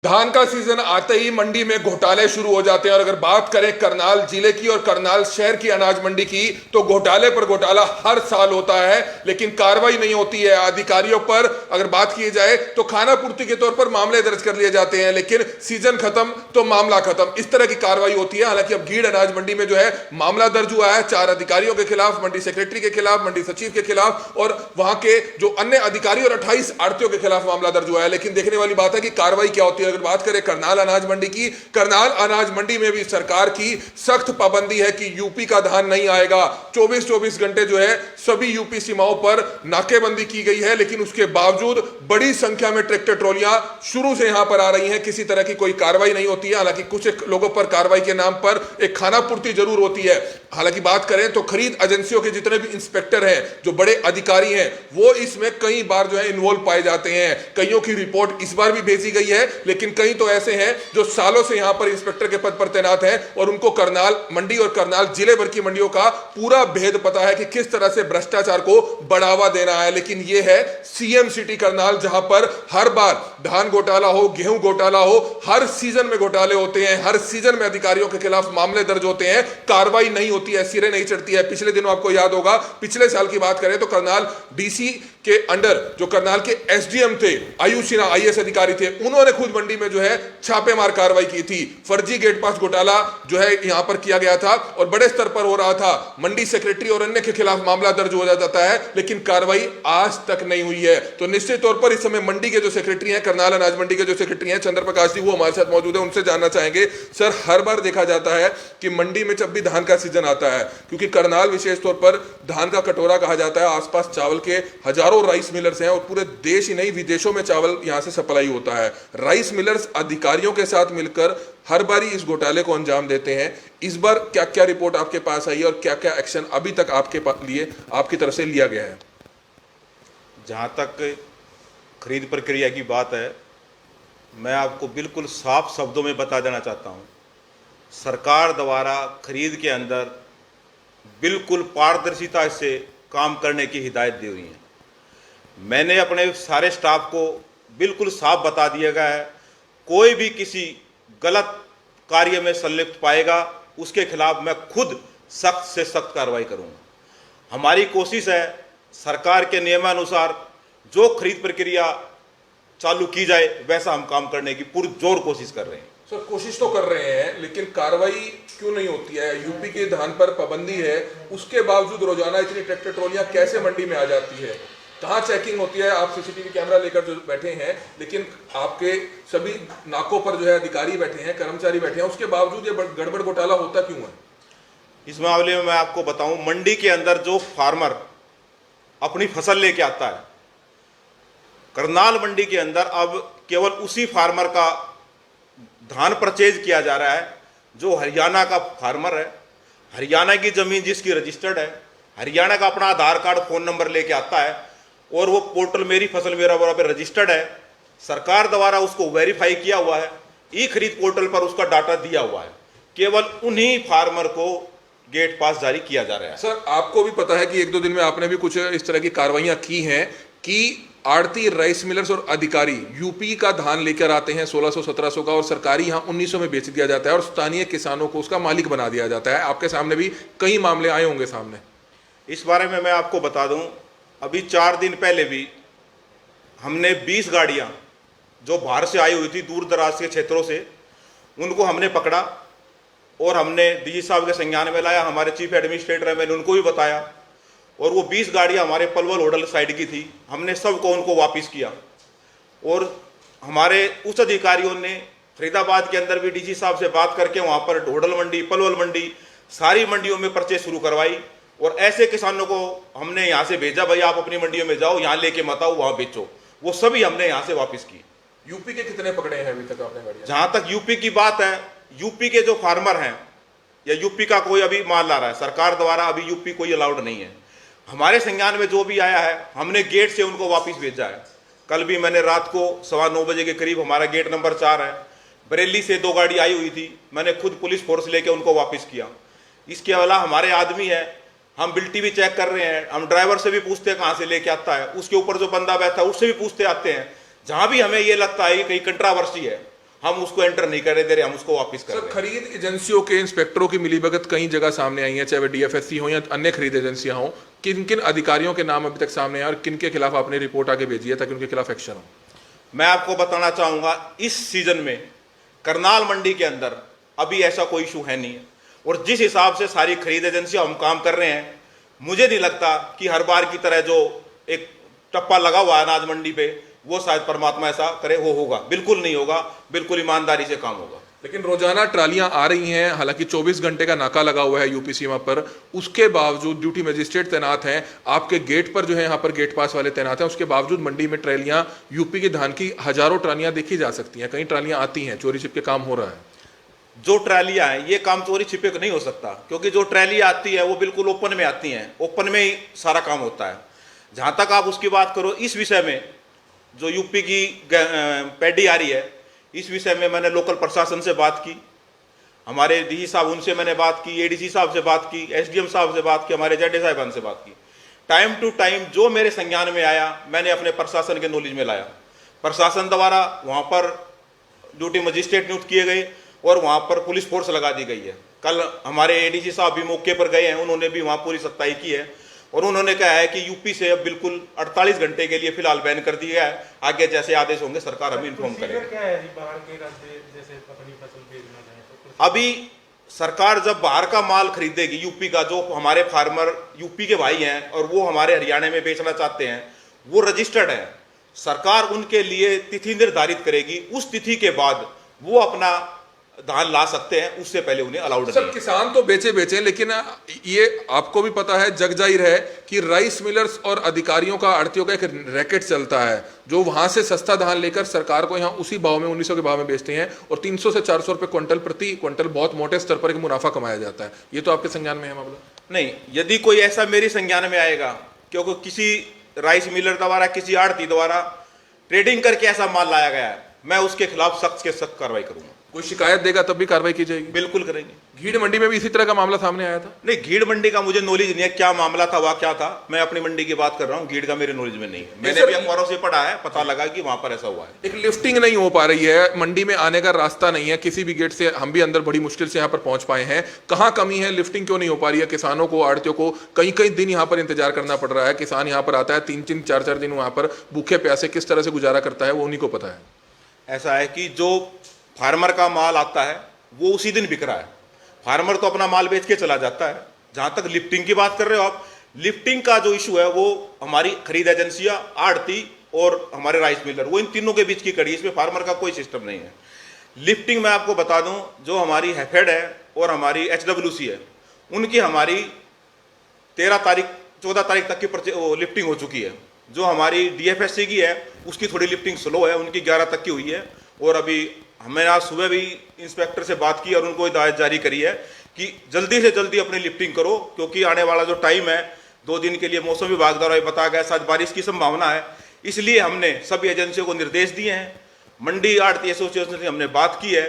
धान का सीजन आते ही मंडी में घोटाले शुरू हो जाते हैं। और अगर बात करें करनाल जिले की और करनाल शहर की अनाज मंडी की, तो घोटाले पर घोटाला हर साल होता है, लेकिन कार्रवाई नहीं होती है। अधिकारियों पर अगर बात की जाए तो खाना पूर्ति के तौर पर मामले दर्ज कर लिए जाते हैं, लेकिन सीजन खत्म तो मामला खत्म, इस तरह की कार्रवाई होती है। हालांकि अब गीड़ अनाज मंडी में जो है मामला दर्ज हुआ है 4 अधिकारियों के खिलाफ, मंडी सेक्रेटरी के खिलाफ, मंडी सचिव के खिलाफ और वहां के जो अन्य अधिकारी और 28 आड़तियों के खिलाफ मामला दर्ज हुआ है। लेकिन देखने वाली बात है कि कार्रवाई क्या होती है। अगर बात करें करनाल अनाज मंडी की, करनाल अनाज मंडी में भी सरकार की सख्त पाबंदी है कि यूपी का धान नहीं आएगा। 24-24 घंटे जो है सभी यूपी सीमाओं पर नाकेबंदी की गई है, लेकिन उसके बावजूद बड़ी संख्या में ट्रैक्टर ट्रॉलियां शुरू से यहां पर आ रही हैं, किसी तरह की कोई कार्रवाई नहीं होती है। हालांकि कुछ लोगों पर कार्रवाई के नाम पर एक खाना पूर्ति जरूर होती है। हालांकि बात करें तो खरीद एजेंसियों के जितने भी इंस्पेक्टर हैं, जो बड़े अधिकारी हैं, वो इसमें कई बार जो है इन्वॉल्व पाए जाते हैं। कईयों की रिपोर्ट इस बार भी भेजी गई है, लेकिन कई तो ऐसे हैं जो सालों से यहां पर इंस्पेक्टर के पद पर तैनात हैं और उनको करनाल मंडी और करनाल जिले भर की मंडियों का पूरा भेद पता है कि किस तरह से भ्रष्टाचार को बढ़ावा देना है। लेकिन यह है सीएम सिटी करनाल, जहां पर हर बार धान घोटाला हो, गेहूं घोटाला हो, हर सीजन में घोटाले होते हैं, हर सीजन में अधिकारियों के खिलाफ मामले दर्ज होते हैं, कार्रवाई नहीं होती है, सिरे नहीं चढ़ती है। पिछले दिनों आपको याद होगा, पिछले साल की बात करें तो करनाल डीसी के अंडर जो करनाल के एसडीएम थे, आयुष सिन्हा आईएएस अधिकारी थे, उन्होंने खुद मंडी में जो है छापेमार कार्रवाई की थी। फर्जी गेट पास घोटाला जो है यहां पर किया गया था और बड़े स्तर पर हो रहा था। मंडी सेक्रेटरी और अन्य के खिलाफ मामला दर्ज हो जाता है, लेकिन कार्रवाई आज तक नहीं हुई है। तो निश्चित तौर पर इस समय मंडी के जो सेक्रेटरी हैं, करनाल अनाज मंडी के जो सेक्रेटरी हैं चंद्र प्रकाश जी, वो हमारे साथ मौजूद है। उनसे जानना चाहेंगे, सर, हर बार देखा जाता है कि मंडी में जब भी धान का सीजन आता है, क्योंकि करनाल विशेष तौर पर धान का कटोरा कहा जाता है, आसपास चावल के हजारों राइस मिलर्स हैं और पूरे देश ही नहीं विदेशों में चावल यहां से सप्लाई होता है। राइस मिलर्स अधिकारियों के साथ मिलकर हर बारी इस घोटाले को अंजाम देते हैं। इस बार क्या क्या रिपोर्ट आपके पास आई है और क्या क्या एक्शन अभी तक आपके लिए आपकी तरफ से लिया गया है? जहाँ तक खरीद प्रक्रिया की बात है, मैं आपको बिल्कुल साफ शब्दों में बता देना चाहता हूँ, सरकार द्वारा खरीद के अंदर बिल्कुल पारदर्शिता से काम करने की हिदायत दी हुई है। मैंने अपने सारे स्टाफ को बिल्कुल साफ बता दिया गया है, कोई भी किसी गलत कार्य में संलिप्त पाएगा उसके खिलाफ मैं खुद सख्त से सख्त कार्रवाई करूंगा। हमारी कोशिश है सरकार के नियमानुसार जो खरीद प्रक्रिया चालू की जाए वैसा हम काम करने की पुरजोर कोशिश कर रहे हैं। सर, कोशिश तो कर रहे हैं, लेकिन कार्रवाई क्यों नहीं होती है? यूपी के धान पर पाबंदी है, उसके बावजूद रोजाना इतनी ट्रैक्टर ट्रॉलियां कैसे मंडी में आ जाती है? कहाँ चेकिंग होती है? आप सीसीटीवी कैमरा लेकर जो बैठे हैं, लेकिन आपके सभी नाकों पर जो है अधिकारी बैठे हैं, कर्मचारी बैठे हैं, उसके बावजूद ये गड़बड़ घोटाला होता क्यों है? इस मामले में मैं आपको बताऊं, मंडी के अंदर जो फार्मर अपनी फसल लेके आता है, करनाल मंडी के अंदर अब केवल उसी फार्मर का धान परचेज किया जा रहा है जो हरियाणा का फार्मर है, हरियाणा की जमीन जिसकी रजिस्टर्ड है, हरियाणा का अपना आधार कार्ड, फोन नंबर लेके आता है और वो पोर्टल मेरी फसल मेरा बड़ा पे रजिस्टर्ड है, सरकार द्वारा उसको वेरीफाई किया हुआ है, ई खरीद पोर्टल पर उसका डाटा दिया हुआ है, केवल उन्हीं फार्मर को गेट पास जारी किया जा रहा है। सर, आपको भी पता है कि 1-2 दिन में आपने भी कुछ इस तरह की कार्रवाइयां की हैं कि आड़ती, राइस मिलर्स और अधिकारी यूपी का धान लेकर आते हैं 1600-1700 का और सरकारी यहाँ 1900 में बेच दिया जाता है और स्थानीय किसानों को उसका मालिक बना दिया जाता है। आपके सामने भी कई मामले आए होंगे सामने। इस बारे में मैं आपको बता दूं, अभी 4 दिन पहले भी हमने 20 गाड़ियां जो बाहर से आई हुई थी, दूर दराज के क्षेत्रों से, उनको हमने पकड़ा और हमने डीजी साहब के संज्ञान में लाया। हमारे चीफ एडमिनिस्ट्रेटर है, मैंने उनको भी बताया और वो 20 गाड़ियां हमारे पलवल होडल साइड की थी, हमने सबको उनको वापस किया। और हमारे उच्च अधिकारियों ने फरीदाबाद के अंदर भी डीजी साहब से बात करके वहाँ पर होडल मंडी, पलवल मंडी, सारी मंडियों में परचेज शुरू करवाई और ऐसे किसानों को हमने यहाँ से भेजा, भाई आप अपनी मंडियों में जाओ, यहाँ लेके मत आओ, वहाँ बेचो, वो सभी हमने यहाँ से वापस की। यूपी के कितने पकड़े हैं अभी तक आपने गाड़ियां? जहाँ तक यूपी की बात है, यूपी के जो फार्मर हैं या यूपी का कोई अभी माल ला रहा है, सरकार द्वारा अभी यूपी कोई अलाउड नहीं है। हमारे संज्ञान में जो भी आया है हमने गेट से उनको वापस भेजा है। कल भी मैंने रात को 9:15 बजे के करीब, हमारा गेट नंबर 4 है, बरेली से 2 गाड़ी आई हुई थी, मैंने खुद पुलिस फोर्स लेके उनको वापस किया। इसके अलावा हमारे आदमी है, हम बिल्टी भी चेक कर रहे हैं, हम ड्राइवर से भी पूछते हैं कहाँ से लेके आता है, उसके ऊपर जो बंदा बैठा है उससे भी पूछते आते हैं। जहाँ भी हमें ये लगता है कि कहीं कंट्रावर्सी है हम उसको एंटर नहीं करने दे रहे, हम उसको वापस कर सर, रहे हैं। खरीद एजेंसियों के इंस्पेक्टरों की मिलीभगत कई जगह सामने आई है, चाहे वे डीएफएससी हो या अन्य खरीद एजेंसियां हो। किन किन अधिकारियों के नाम अभी तक सामने आए और किन के खिलाफ आपने रिपोर्ट आगे भेजी है ताकि उनके खिलाफ एक्शन हो? मैं आपको बताना चाहूंगा, इस सीजन में करनाल मंडी के अंदर अभी ऐसा कोई इशू है नहीं है, और जिस हिसाब से सारी खरीद एजेंसियां हम काम कर रहे हैं, मुझे नहीं लगता कि हर बार की तरह जो एक टप्पा लगा हुआ है अनाज मंडी पे, वो शायद परमात्मा ऐसा करे वो होगा। बिल्कुल नहीं होगा, बिल्कुल ईमानदारी से काम होगा। लेकिन रोजाना ट्रालियां आ रही हैं, हालांकि 24 घंटे का नाका लगा हुआ है यूपी सीमा पर, उसके बावजूद ड्यूटी मजिस्ट्रेट तैनात हैं, आपके गेट पर जो है यहाँ पर गेट पास वाले तैनात हैं, उसके बावजूद मंडी में ट्रालियां, यूपी की धान की हजारों ट्रालियां देखी जा सकती हैं, कई ट्रालियां आती हैं, चोरी छिपके काम हो रहा है। जो ट्रैलियां हैं ये काम चोरी छिपे नहीं हो सकता, क्योंकि जो ट्रैली आती है वो बिल्कुल ओपन में आती हैं, ओपन में ही सारा काम होता है। जहां तक आप उसकी बात करो, इस विषय में जो यूपी की पैडी आ रही है, इस विषय में मैंने लोकल प्रशासन से बात की, हमारे डीसी साहब उनसे मैंने बात की, एडीसी साहब से बात की, एसडीएम साहब से बात की, हमारे जेडे साहिबान से बात की। टाइम टू टाइम जो मेरे संज्ञान में आया मैंने अपने प्रशासन के नॉलेज में लाया। प्रशासन द्वारा वहाँ पर ड्यूटी मजिस्ट्रेट नियुक्त किए गए और वहाँ पर पुलिस फोर्स लगा दी गई है। कल हमारे एडीसी साहब भी मौके पर गए हैं, उन्होंने भी वहाँ पूरी सख्ताई की है और उन्होंने कहा है कि यूपी से अब बिल्कुल 48 घंटे के लिए फिलहाल बैन कर दिया है, आगे जैसे आदेश होंगे सरकार हमें इन्फॉर्म करेगी। क्या है जी, बाहर के राज्य जैसे अपनी फसल भेजना चाहे तो अभी सरकार जब बाहर का माल खरीदेगी यूपी का, जो हमारे फार्मर यूपी के भाई हैं और वो हमारे हरियाणा में बेचना चाहते हैं, वो रजिस्टर्ड है, सरकार उनके लिए तिथि निर्धारित करेगी, उस तिथि के बाद वो अपना धान ला सकते हैं, उससे पहले उन्हें अलाउड सर, नहीं है। किसान तो बेचे, लेकिन ये आपको भी पता है, जग जाहिर है कि राइस मिलर्स और अधिकारियों का, आड़तियों का एक रैकेट चलता है, जो वहां से सस्ता धान लेकर सरकार को यहाँ उसी भाव में 1900 के भाव में बेचते हैं और 300 से 400 रुपए क्विंटल प्रति क्विंटल बहुत मोटे स्तर पर एक मुनाफा कमाया जाता है। ये तो आपके संज्ञान में है मामला? नहीं, यदि कोई ऐसा मेरे संज्ञान में आएगा, क्योंकि किसी राइस मिलर द्वारा, किसी आड़ती द्वारा ट्रेडिंग करके ऐसा माल लाया गया है, मैं उसके खिलाफ सख्त से सख्त कार्रवाई करूंगा। कोई शिकायत देगा तब भी कार्रवाई की जाएगी? बिल्कुल करेंगे। घीड़ मंडी में भी इसी तरह का मामला सामने आया था? नहीं, घीड़ मंडी का मुझे नॉलेज नहीं है, क्या मामला था वह क्या था, मैं अपनी मंडी की बात कर रहा हूँ, घीड़ का मेरे नॉलेज में नहीं है। मैंने भी अखबारों से पढ़ा है, पता लगा कि वहां पर ऐसा हुआ है। एक लिफ्टिंग नहीं हो पा रही है, मंडी में आने का रास्ता नहीं है, किसी भी गेट से हम भी अंदर बड़ी मुश्किल से यहाँ पर पहुंच पाए हैं। कहाँ कमी है, लिफ्टिंग क्यों नहीं हो पा रही है? किसानों को, आड़तियों को कई कई दिन यहाँ पर इंतजार करना पड़ रहा है। किसान यहाँ पर आता है, 3-3, 4-4 दिन वहां पर भूखे प्यासे किस तरह से गुजारा करता है, वो उन्हीं को पता है। ऐसा है कि जो फार्मर का माल आता है वो उसी दिन बिक रहा है, फार्मर तो अपना माल बेच के चला जाता है। जहां तक लिफ्टिंग की बात कर रहे हो आप, लिफ्टिंग का जो इशू है वो हमारी खरीद एजेंसियां, आड़ती और हमारे राइस मिलर, वो इन तीनों के बीच की कड़ी, इसमें फार्मर का कोई सिस्टम नहीं है। लिफ्टिंग मैं आपको बता दूं, जो हमारी हैफेड है और हमारी HWC है, उनकी हमारी 14 तारीख तक की लिफ्टिंग हो चुकी है। जो हमारी DFSC की है उसकी थोड़ी लिफ्टिंग स्लो है, उनकी 11 तक की हुई है। और अभी हमने आज सुबह भी इंस्पेक्टर से बात की और उनको हिदायत जारी करी है कि जल्दी से जल्दी अपनी लिफ्टिंग करो, क्योंकि आने वाला जो टाइम है 2 दिन के लिए मौसम विभाग द्वारा बताया गया, आज बारिश की संभावना है। इसलिए हमने सभी एजेंसियों को निर्देश दिए हैं। मंडी आड़ती एसोसिएशन से हमने बात की है,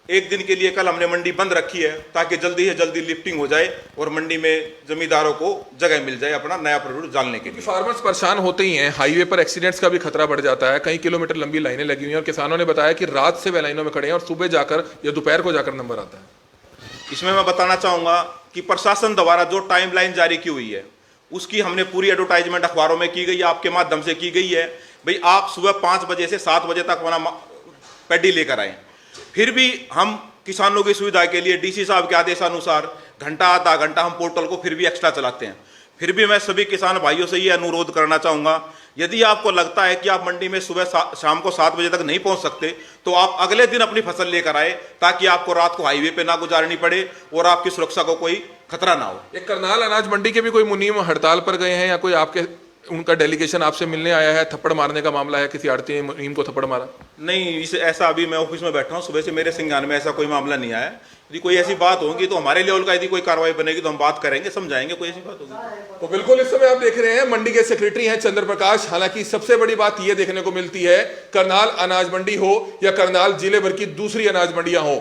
1 दिन के लिए कल हमने मंडी बंद रखी है, ताकि जल्दी से जल्दी लिफ्टिंग हो जाए और मंडी में जमींदारों को जगह मिल जाए अपना नया प्रोडक्ट डालने के लिए। फार्मर्स परेशान होते ही हैं, हाईवे पर एक्सीडेंट्स का भी खतरा बढ़ जाता है, कई किलोमीटर लंबी लाइनें लगी हुई हैं और किसानों ने बताया कि रात से वे लाइनों में खड़े हैं और सुबह जाकर या दोपहर को जाकर नंबर आता है। इसमें मैं बताना चाहूंगा कि प्रशासन द्वारा जो टाइमलाइन जारी की हुई है, उसकी हमने पूरी एडवर्टाइजमेंट अखबारों में की गई है, आपके माध्यम से की गई है। भाई आप सुबह 5 बजे से 7 बजे तक अपना पैडी लेकर आए। फिर भी हम किसानों की सुविधा के लिए डीसी साहब के आदेशानुसार घंटा आधा घंटा हम पोर्टल को फिर भी एक्स्ट्रा चलाते हैं। फिर भी मैं सभी किसान भाइयों से ये अनुरोध करना चाहूँगा, यदि आपको लगता है कि आप मंडी में सुबह शाम को 7 बजे तक नहीं पहुँच सकते, तो आप अगले दिन अपनी फसल लेकर आए, ताकि आपको रात को हाईवे पे ना गुजारनी पड़े और आपकी सुरक्षा को कोई खतरा ना हो। एक करनाल अनाज मंडी के भी कोई मुनीम हड़ताल पर गए हैं या कोई आपके उनका डेलीगेशन आपसे मिलने आया है? थप्पड़ मारने का मामला है, किसी आड़ती ने मुनीम को थप्पड़ मारा? नहीं, इस ऐसा अभी मैं ऑफिस में बैठा हूँ, सुबह से मेरे संज्ञान में ऐसा कोई मामला नहीं आया। यदि कोई ऐसी बात होगी तो हमारे लेवल का यदि कोई कार्रवाई बनेगी तो हम बात करेंगे, समझाएंगे, कोई ऐसी बात होगी तो बिल्कुल। इस समय आप देख रहे हैं मंडी के सेक्रेटरी हैं चंद्र प्रकाश। हालांकि सबसे बड़ी बात यह देखने को मिलती है, करनाल अनाज मंडी हो या करनाल जिले भर की दूसरी अनाज मंडियां हो,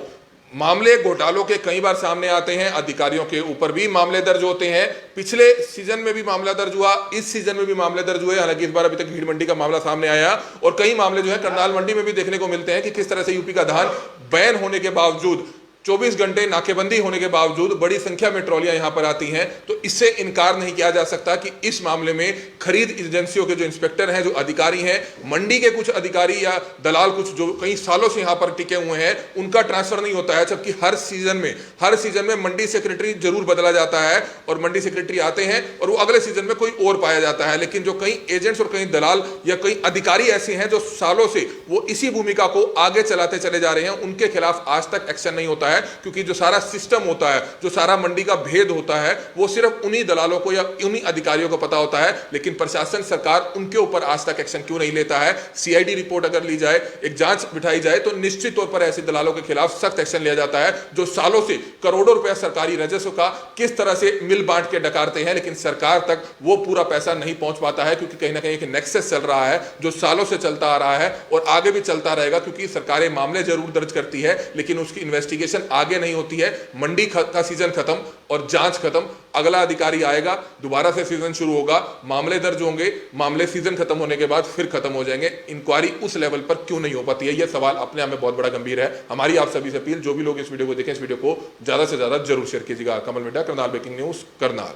मामले घोटालों के कई बार सामने आते हैं, अधिकारियों के ऊपर भी मामले दर्ज होते हैं। पिछले सीजन में भी मामला दर्ज हुआ, इस सीजन में भी मामले दर्ज हुए। हालांकि इस बार अभी तक भीड़ मंडी का मामला सामने आया और कई मामले जो है करनाल मंडी में भी देखने को मिलते हैं कि किस तरह से यूपी का धान बैन होने के बावजूद, 24 घंटे नाकेबंदी होने के बावजूद बड़ी संख्या में ट्रॉलियां यहां पर आती हैं। तो इससे इनकार नहीं किया जा सकता कि इस मामले में खरीद एजेंसियों के जो इंस्पेक्टर हैं, जो अधिकारी हैं, मंडी के कुछ अधिकारी या दलाल कुछ जो कई सालों से यहां पर टिके हुए हैं, उनका ट्रांसफर नहीं होता है। जबकि हर सीजन में मंडी सेक्रेटरी जरूर बदला जाता है और मंडी सेक्रेटरी आते हैं और वो अगले सीजन में कोई और पाया जाता है। लेकिन जो कई एजेंट्स और कई दलाल या कई अधिकारी ऐसे हैं जो सालों से वो इसी भूमिका को आगे चलाते चले जा रहे हैं, उनके खिलाफ आज तक एक्शन नहीं होता है। क्योंकि जो सारा सिस्टम होता है, जो सारा मंडी का भेद होता है, वो सिर्फ उन्हीं दलालों को या उन्हीं अधिकारियों को पता होता है। लेकिन प्रशासन, सरकार उनके ऊपर आज तक एक्शन क्यों नहीं लेता है? सीआईडी रिपोर्ट अगर ली जाए, एक जांच बिठाई जाए, तो निश्चित तौर पर ऐसे दलालों के खिलाफ सख्त एक्शन लिया जाता है जो सालों से करोड़ों रुपया सरकारी राजस्व का किस तरह से मिल बांट के डकारते हैं, लेकिन सरकार तक वो पूरा पैसा नहीं पहुंच पाता है। क्योंकि कहीं ना कहीं एक नेक्सस चल रहा है जो सालों से चलता आ रहा है और आगे भी चलता रहेगा। क्योंकि सरकारें मामले जरूर दर्ज करती है लेकिन उसकी इन्वेस्टिगेशन आगे नहीं होती है। मंडी का सीजन खत्म और जांच खत्म, अगला अधिकारी आएगा, दोबारा से सीजन शुरू होगा, मामले दर्ज होंगे, मामले सीजन खत्म होने के बाद फिर खत्म हो जाएंगे। इंक्वायरी उस लेवल पर क्यों नहीं हो पाती है? यह सवाल अपने आप में बहुत बड़ा गंभीर है। हमारी आप सभी से अपील, जो भी लोग इस वीडियो को देखें, इस वीडियो को ज्यादा से ज्यादा जरूर शेयर कीजिएगा। Kamal media, Karnal breaking news, Karnal.